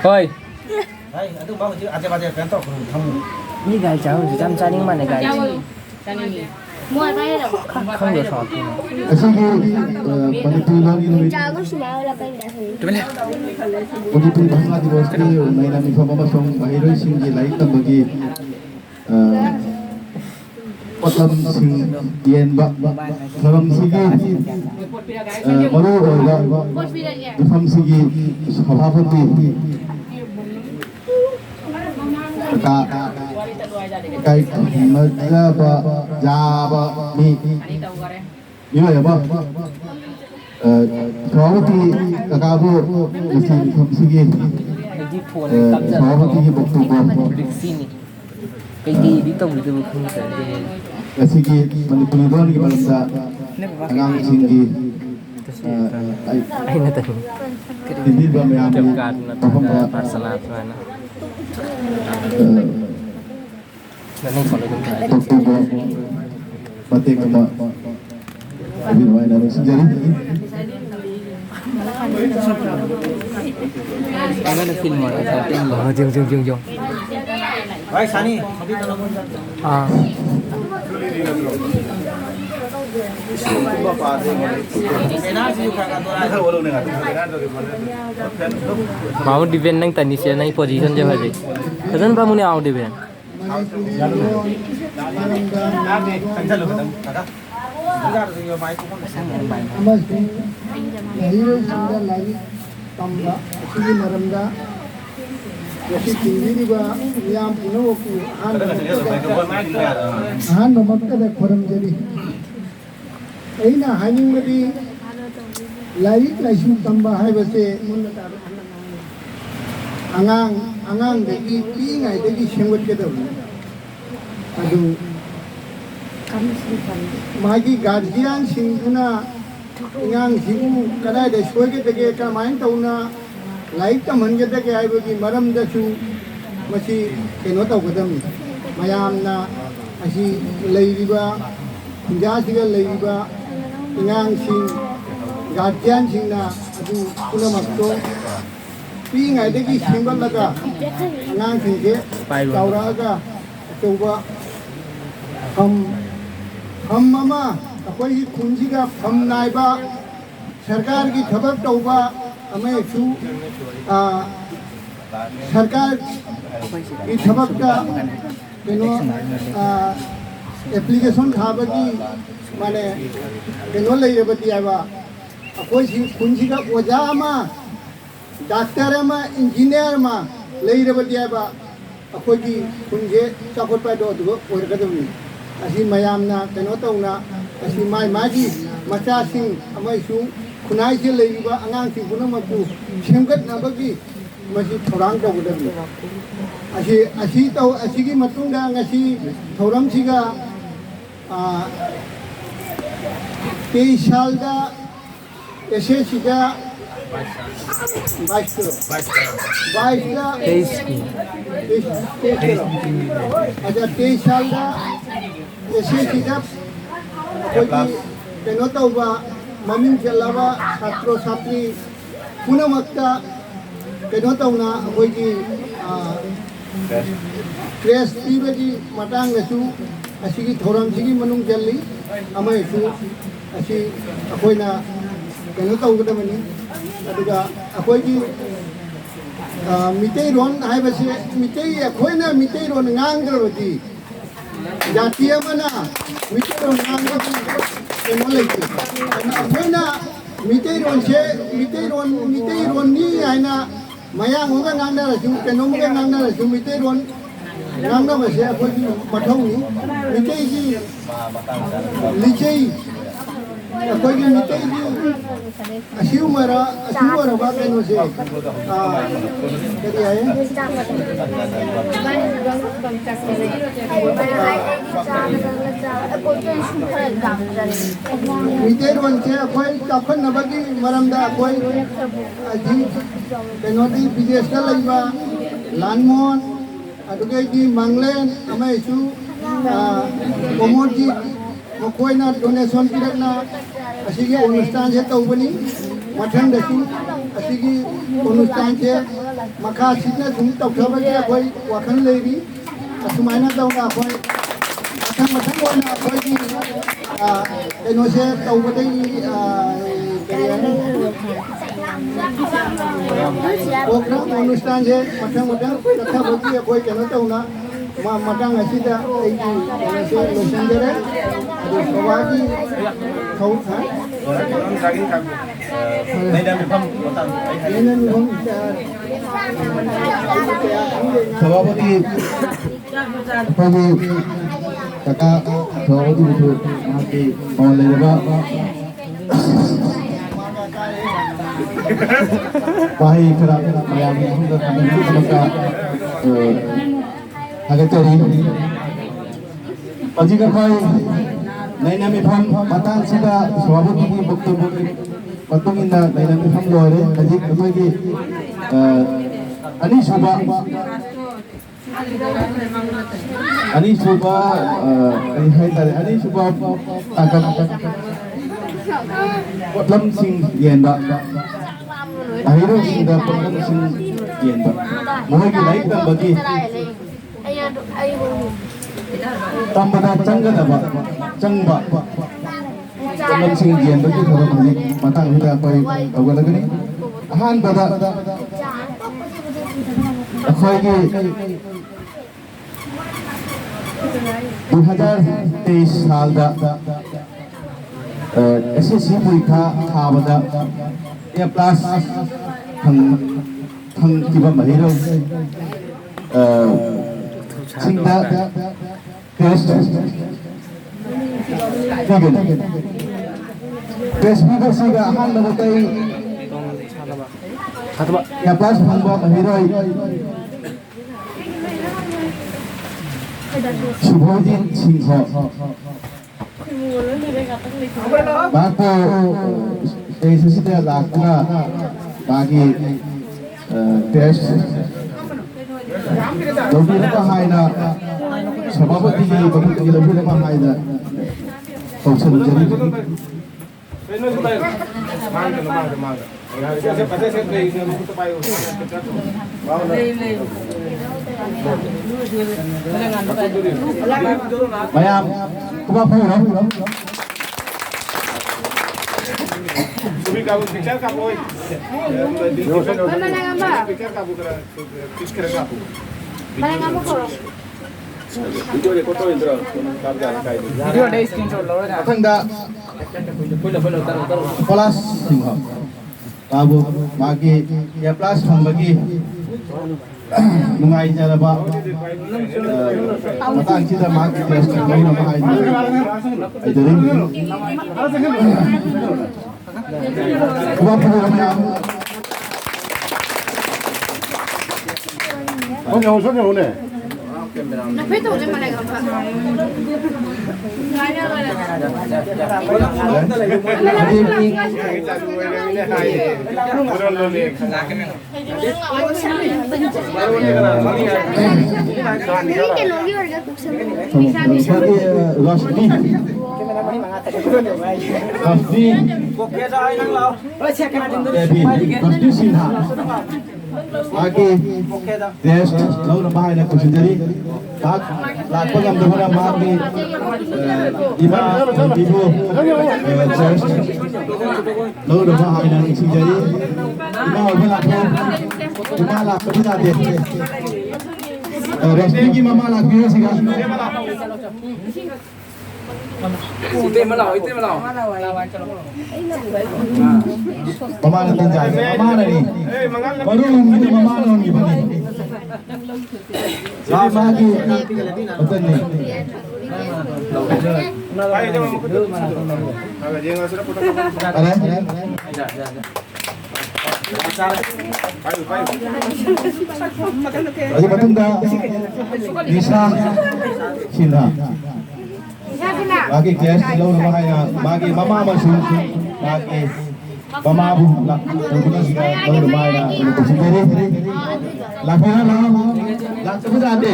Thôi. Đấy, tôi bảo chứ ăn cho cái tao không. Như gái cháu thì chăm cha nhưng mà này gái mua đây là không được sọt. cha có smell là bên đấy. Manipuri Bhasa Divas ke Maina Mifam amasong mahiroi singgi lain tambagi patam sing yen ba saram sigi maru oiga Mifam sigi sabhapati ka kai maja ba ja ba mi ya ba Swamati kakabu mesti kamsigi Swamati ki buktu ko Sini. Cái gì đi tông từ không thể kasigi Manipuri don ki balsa angang singi ai là tình hindi ba may kem ami card na personal sana. Nên còn là chúng ta buktu ko pati kama abin wa na sinjari Anh có được phim mà nó tên là dương. Đấy, Sani, không biết nó À. Mau defend nang tani siya nang position siya bhai. Kasan pa muna ako defend. Cancel lo kadang. Ada. Enggak ada yang mai ko sang yang mai. Amasing lahiroi singda lagi tamba asigi maramda yasi tingiriba miyam punoku han mamakada khoram jari aina haning madi laik laisu tamba haibase angang degi pi ngai degi sengwat kedam adu मागी guardian सिंगना इंगांग सिंगु कदाय दे सोगे तगे का mine तौना like त मनगे तगे आइबगी मरम दसु मसी केनो तौ गदम मयामना असी लैरिबा खुंजासिगा लैरिबा इंगांग सिंग guardian सिंगना अदु पुनमक्तो पींगाय दगी सिंगलगा अंगांग सिंगे तौरागा तौबा हम मामा अखोई खुंजी का हम नाइबा सरकार की खबर तौबा हमें शू सरकार की खबर का केनो एप्लीकेशन खाबा की माने केनो ले बती आवा अखोई खुंजी का ओजा मा डॉक्टर मा इंजीनियर मा ले बती आवा अखोई की खुंजे चाकोट पे दो और कदमी असी मयामना कनो तौना असी माई मागी मचासिंग अमैसु खुनाई से लेबा अंगांसिंग पुनमकु सेमगत नबगी मसी थौरांग तौगदबी असी तौ असीगी मतुंगा ngasi थौराम सिगा 23 साल दा एसएससी का 22 का 23 अच्छा 23 साल का ऐसे किताब कोई केनो तौबा ममिंग चलावा छात्रों छात्री पुनमक्ता केनो तौना कोई की क्रेस पीबगी मटांग नसु असीगी थौराम सिगी मनुंग जल्ली अमैसु असी अखोइना केनो तौगदमनी अदुगा अखोइगी मितै रोन हाइबसे मितै अखोइना मितै रोन ngangrabati जाति मना मितै रोन ngangrabati केनो लेके अखोइना मितै रोन नि आइना मयां होगा ngangrasु केनो मुगे ngangrasु मितै रोन ngangrabase अखोइगी मथौनि मितै की लिचै अखोइगी मितै की असिउमरा बा केनो से कदी आए मितै रोन से अखोइ काफन नबगी मरमदा अखोइ अजी केनो दी विदेश का लइबा लानमोन अदुगेगी मंगलेन अमेसु कोमोजी मकोइना डोनेशन पिरकना असीगी अनुष्ठान से तौबनी मठन दसु असीगी अनुष्ठान से मखा सिना सुम तौथबगे अखोई वाखन लेरी असुमाइना तौना अखोई मथंग ओइना अखोई कइनोसे तौबदई प्रोग्राम अनुष्ठान से मथंग तथबगी अखोई कनो तौना मतंग असिदा से लोसंजरे सवागी खौ था सभापति कका सभापति बुथु माके मावल लेबा पाही खरा मयामी हुंदा तमिल समका अगतरी पजिका पाई नैना मिफम मतंग सिदा सभापति की बक्तव्य मतंग इंदा नैना मिफम लोरे अजिक अखोगी अनीशुबा ताकत पटलम सिंह येंबा अहिरो सिंह दा पटलम सिंह येंबा मोह की लाइक तंबगी तंबदा चंगदबा चंगबा पटलम सिंह येंबा की थोड़ा मुझे मतंग हिदा कोई अवगलगनी हान बदा अखोगी 2023 साल दा एसएससी परीक्षा थाबदा ए प्लस थंग किबा महिरो सिंदा टेस्ट फेसबुक सिगा हान लगतै या प्लस फंगबा महिरो शुभजीत सिंह बाको एसएससी लाखना बागी टेस्ट लोबिलपा हाइना सभापति की बखुत लोबिलपा हाइना कौशल जरी Mayam, kuba pura. Subi kabu picture kabu. Mana ngamba? Picture kabu kera, picture kabu. Mana ngamba koro? Video le foto indra, kabu jalan kai. Video ada screenshot lo na. Tangda. Plus Singha. Kabu magi ya plus bagi. Mengai cara ba. Matang kita magi test kau nama hai. Jadi. Kuba pura mayam. Sonya one. Napi tu je mana ngamba? आगे test लो ना बाहर ना कुछ जरी बात लाख पर हम दोबारा मार में इबा इबो टेस्ट लो ना बाहर ना कुछ जरी इबा और लाख इबा लाख पर जाते रेस्टिंग की मामा लाख भी है Ite malau. Mama nanti jaga. Mama nani. Baru ini mama nani bani. Jadi lagi betul ni. Lagi betul dah. Nisa Sinha. Bagi kelas lo rumah ya, bagi mama masuk, bagi mama bu, bukan sih lo rumah ya, itu sendiri. Lakukan lakukan jadi,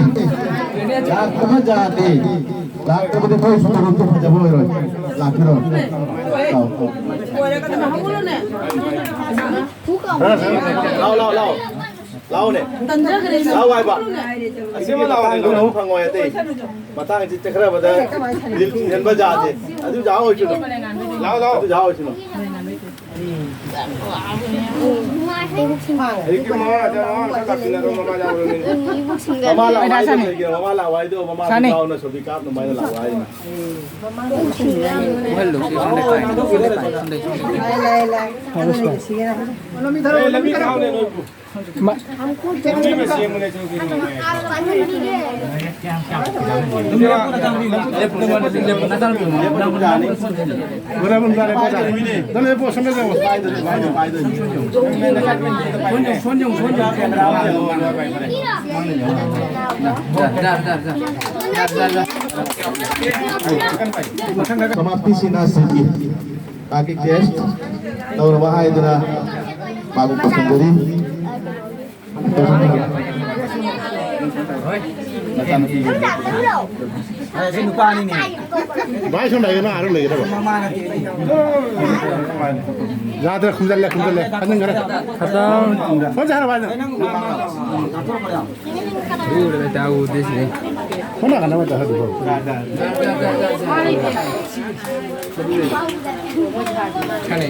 lakukan jadi, lakukan itu kau sudah untuk kerja boleh, lakukan. Lau. lao này lao ai bạn anh mà lao này nó phăng ngoài thế mà ta chỉ chắc là bây giờ hiện bây giờ thì anh giáo hồi chưa lao lao giáo hồi chưa cái mà cho nó các cái nó mà giáo rồi mama lao ai được mama lao ai được mama lao nó số bị cáp nó mới lao ai lebih tahu nih nunggu. Ini masih yang mulai cuci nih. समाप्ति sinasiki kaki guest tahun bahaya itu na bagus sendiri. Saya lupa nih. Baik sudah ya, ada lagi apa? Jangan terkhusus lah, anjing kan? Khatam. Mana cara banyak? Udah tahu di sini. Mana kan nama dah tu? Kan ni.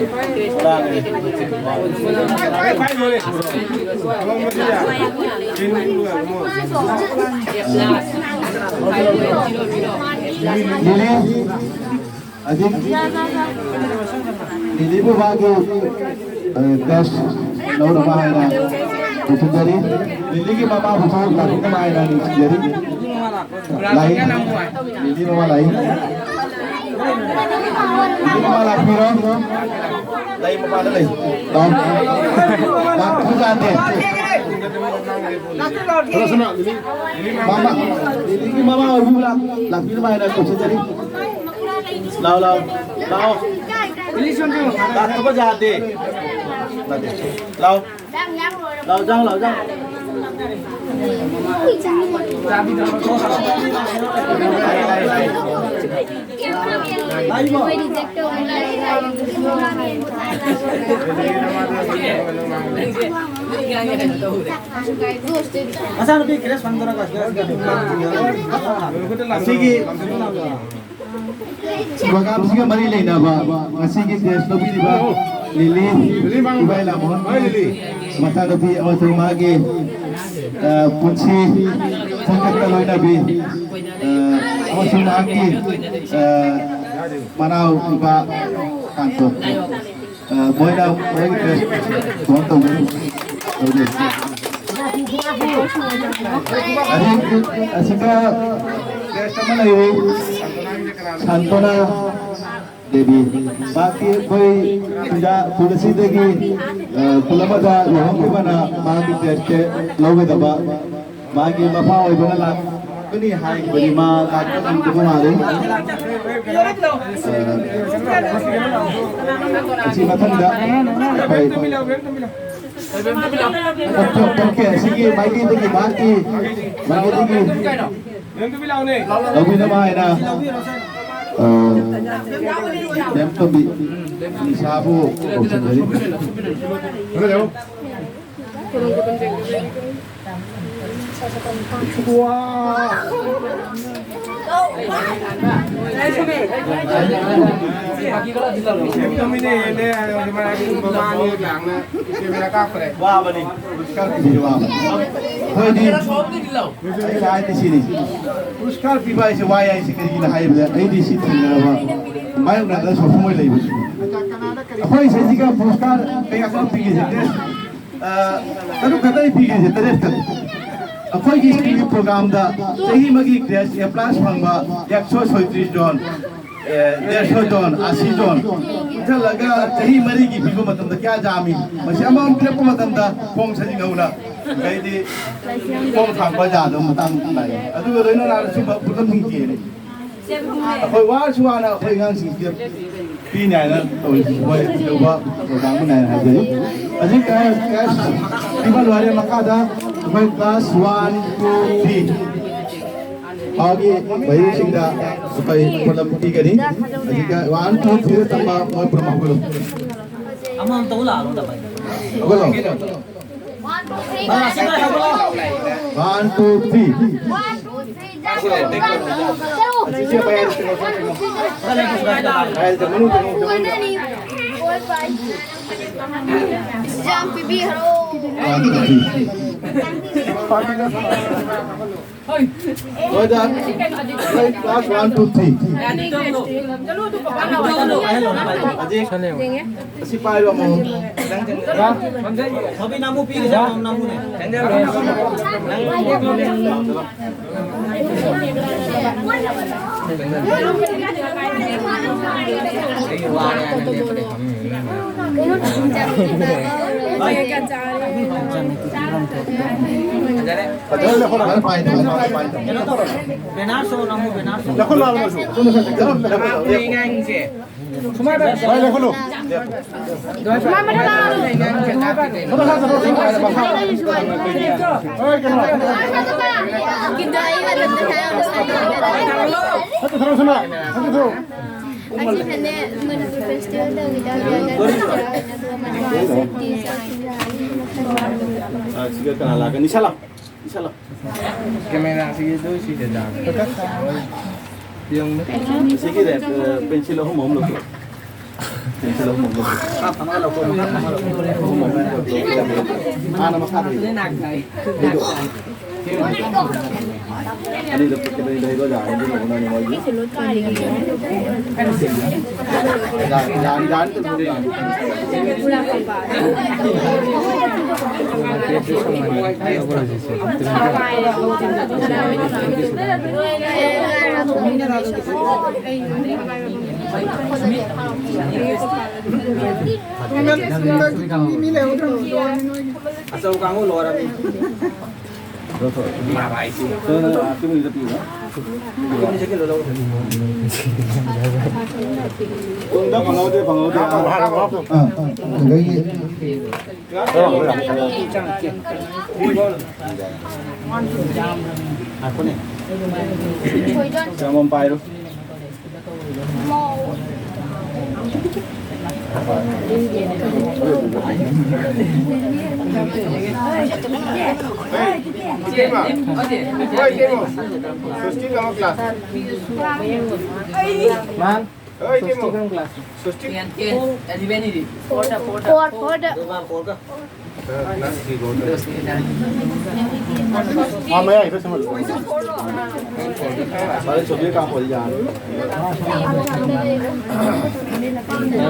Adik, ini pun bagi tes lalu mahal bukan jadi, ini mama bukan lagi mahal lagi jadi, lain, ini mama lain, ini mama lagi orang, lain mama lain, dong, bukan deh. Terus nak, mama, ini mama ibu lagi mahal lagi jadi. Lao lao lao đặt nó có giạt đi lao lao răng masa lebih keras pandora Sebagai apa sih mari lena ba ngasih kita lebih di ba lili baik lah mohon mata lebih awal magi punci sangkat kalau nabi awal magi mana ba kantor boleh dah boleh kita tuan tuan asika customer lagi Santona Devi बाकी कोई पूजा तुलसी देगी पुलमदा लोगों के बना मांगी तेरे लोगे दबा मांगी मफा और बना लाग कनी हाई बनी माँ लाग कनी तो मारे अच्छी मतन दा ओके सिगी माइकी देगी बाकी मांगी देगी लोगी दबा है ना dem to bi sabu option dari mana jauh wah wah bani di sini puskal piba isi waya isi kerja hayat ini sih Mayu nada sofumoi lagi bos. Apa isi jika puskal kayak apa pergi je? Kalau kata ini pergi je terus kan. Apa ini program dah? Sehi magi crash ya plus bangba 133 jon, 150 jon, 80 jon. Kita laga sehi mari ki pigo matam dah kya jami? Masih amam pilih ko matam dah pom saji ngauna. Kayak di pom thangba jado matam lagi. Aduh kalau ini nara cuma bukan tinggi ni. Khoi quá xua nào khoi ngang xịt tiếp khi này là tôi quay đâu có program cái này là gì ở dưới cái đi vào loại mà cả đó khoi class 1 2 3 आगे भाई सिंगा supaya dalam tiga ni jika 1 2 3 tambah mau permah belum amam tahu lah lo dapat belum 1, 2, 3. Siapa yang Jump, baby, hello. 1, 2, 3. Oh dah. Last 1, 2, 3. Aji, Chale. si Pairo mo. Sige ka na lang. Isa lang. Kamera sige to si Dada. Yung Sige deh, pensil ako mo mo. Pensil ako mo. Ano makati? Ani dapat kita dahil ko dahil hindi mo na ni mo. Jangan tu boleh. Asal kamu luar ni. Marah isi. So aku mau lebih lah. Ini sikit lo. Tunda pangaw deh. Aku ni. Jangan Pairo. Mamaya itu semua. Saya coba kamu jalan.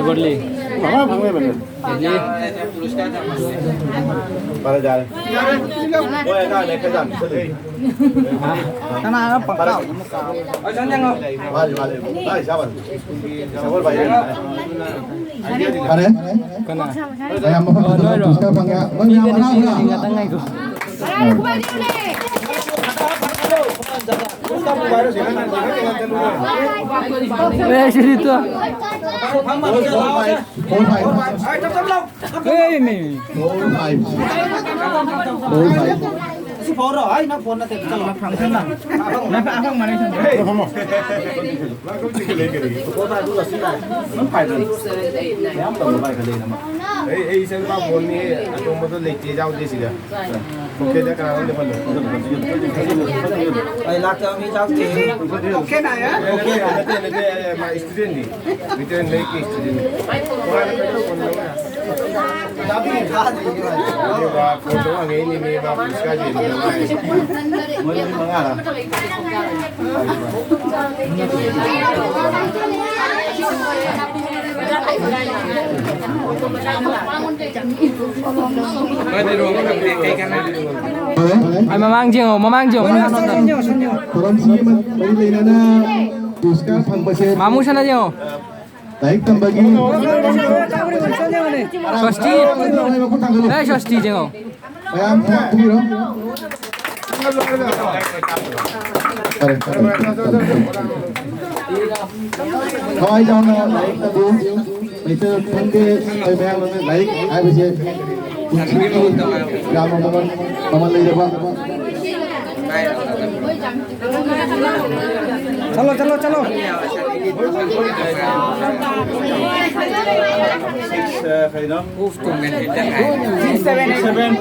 Godli. Mama bangga bener. Jadi Para jalan. Oh ya kan, naik jalan. Karena apa kau? Oh jangan kau. Balik. Baik, sabar. Sabar baik. Kare? kana. Ayam apa? Tuska pangga. Mana mana? Ingat tengah itu. Sini tu. 4, 5. Si poro, ay nak phone na te. Chalo phang phang na. Na pa phang mane chhan. Kau tak dulu sih lah. Nampak tak? Yang perlu baik kali nama. Isa ba phone ni ato mo to lekte jaw de siga. Okay da kana de palo. Ay lak ta mi jaw ke. Okay na ya? Okay, nanti ma student ni. Return leke student. Kora na pero phone na. Tapi kha de ni ba. Ini ba phone to ang ini ni ba puska je ni. Mana mengarah? Ay mamang jeng. Koram sih bagi lainana Tuska pangpasir. Mamu sana jeng. Baik tambagi. Sosti. Sosti jeng. Ayam piro. Kare. Kawai jalan naik tadi. Itu pangge ayam naik. Ayam sih. Kamu maman lagi apa? Chalo. Kaya na? 6 7